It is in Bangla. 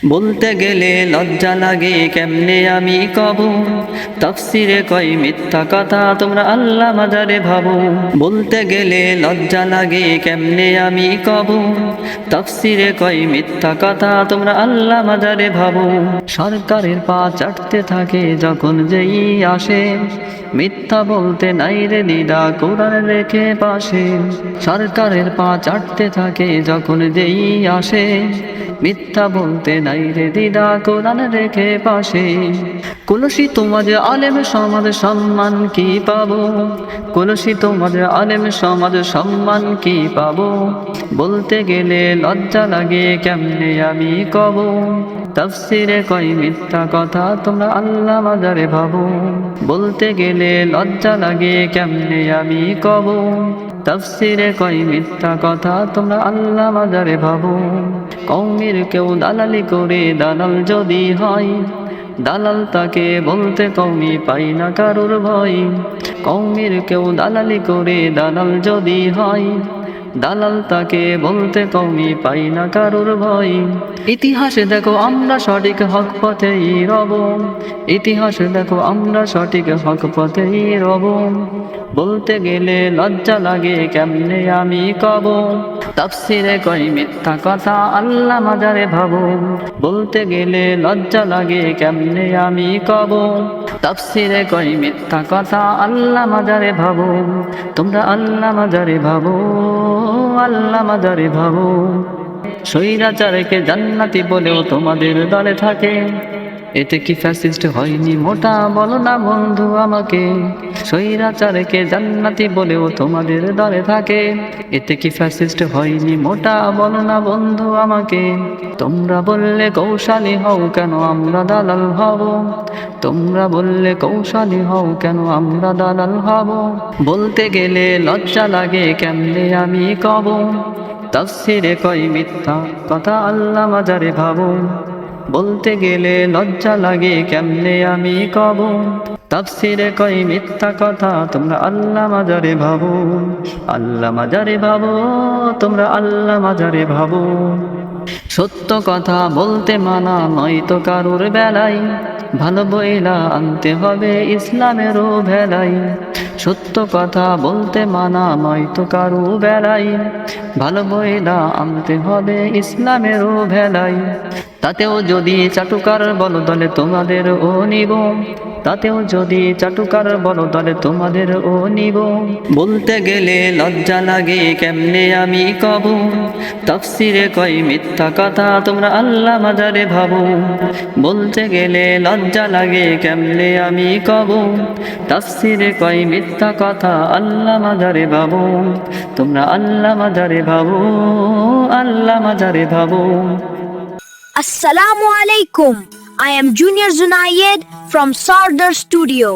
বলতে গেলে লজ্জা লাগে কেমনে আমি কব, তাফসিরে কই মিথ্যা কথা তোমরা আল্লাহ মাজারে ভাবো। বলতে গেলে লজ্জা লাগে কেমনে আমি কব, তাফসিরে কই মিথ্যা কথা তোমরা আল্লাহ মাজারে ভাবো। সরকারের পা চাটতে থাকে যখন যেই আসে, মিথ্যা বলতে নাই রে দিদা কোরআন রেখে পাশে। সরকারের পা চাটতে থাকে যখন যেই আসে, মিথ্যা বলতে নাই রে দিদা কোরআন রেখে পাশে। কলুষিত মাঝে আলেম সমাজ সম্মান কি পাবো, কলুষিত মাঝে আলেম সমাজ সম্মান কি পাবো। বলতে গেলে লজ্জা লাগে কেমনে আমি কব, তাফসিরে কই মিথ্যা কথা তোমরা আল্লাহ মাজারে ভাবো। বলতে গেলে লজ্জা লাগে কেমনে আমি কব, তাফসিরে কই মিথ্যা কথা তোমরা আল্লাহ মাজারে ভাবো। কওমের কেউ দালালি করে দালাল যদি হয়, দালাল তাকে বলতে কওমি পাই না কারোর ভয়। কওমের কেউ দালালি করে দালাল যদি হয়, দালাল তাকে বলতে কওমি পাই না কারোর ভয়। ইতিহাসে দেখো আমরা সঠিক হক পথেই রব, ইতিহাসে দেখো আমরা সঠিক হক পথেই রব। বলতে গেলে লজ্জা লাগে কেমনে আমি কব, তাফসিরে কই মিথ্যা কথা আল্লাহ মাজারে ভাবো। বলতে গেলে লজ্জা লাগে কেমনে আমি কব, তাফসিরে কই মিথ্যা কথা আল্লাহ মাজারে ভাবো। তোমরা আল্লাহ মাজারে ভাবো, আল্লাহ মাজারে ভাবো। স্বৈরাচারকে জান্নাতি বলেও তোমাদের দলে থাকে, এতে কি ফ্যাসিস্ট হয়নি মোটা বলো না বন্ধু আমাকে। স্বৈরাচারকে জান্নাতি বলেও তোমাদের দলে থাকে, এতে কি ফ্যাসিস্ট হয়নি মোটা বলো না বন্ধু আমাকে। তোমরা বললে কৌশলী হও কেন আমরা দালাল হব, তোমরা বললে কৌশলী হও কেন আমরা দালাল হব। বলতে গেলে লজ্জা লাগে কেমনে আমি কব, তাফসিরে কই মিথ্যা কথা আল্লাহ মাজারে ভাবো। বলতে গেলে লজ্জা লাগে কেমনে আমি কব, তাফসিরে কই মিথ্যা কথা তোমরা আল্লাহ মাজারে ভাবো। আল্লাহ মাজারে ভাবো, তোমরা আল্লাহ মাজারে ভাবো। সত্য কথা বলতে মানা নয়তো কারোর বেলায়, ভালো বইলা আনতে হবে ইসলামেরও ভেলাই। সত্য কথা বলতে মানা নয়তো কারো বেলায়, ভালো বইলা আনতে হবে ইসলামেরও ভেলাই। তাতেও যদি চাটুকার বল দলে তোমাদের ও নিব, তাতেও যদি চাটুকার বল দলে তোমাদের ও নিব। বলতে গেলে লজ্জা লাগে কেমনে আমি কব, তাফসিরে কই মিথ্যা কথা তোমরা আল্লাহ মাজারে ভাবো। বলতে গেলে লজ্জা লাগে কেমনে আমি কব, তাফসিরে কই মিথ্যা কথা আল্লাহ মাজারে ভাবো। তোমরা আল্লাহ মাজারে ভাবো, আল্লাহ মাজারে ভাবো। Assalamu alaikum. I am Junior Zunayed from Sardar Studio.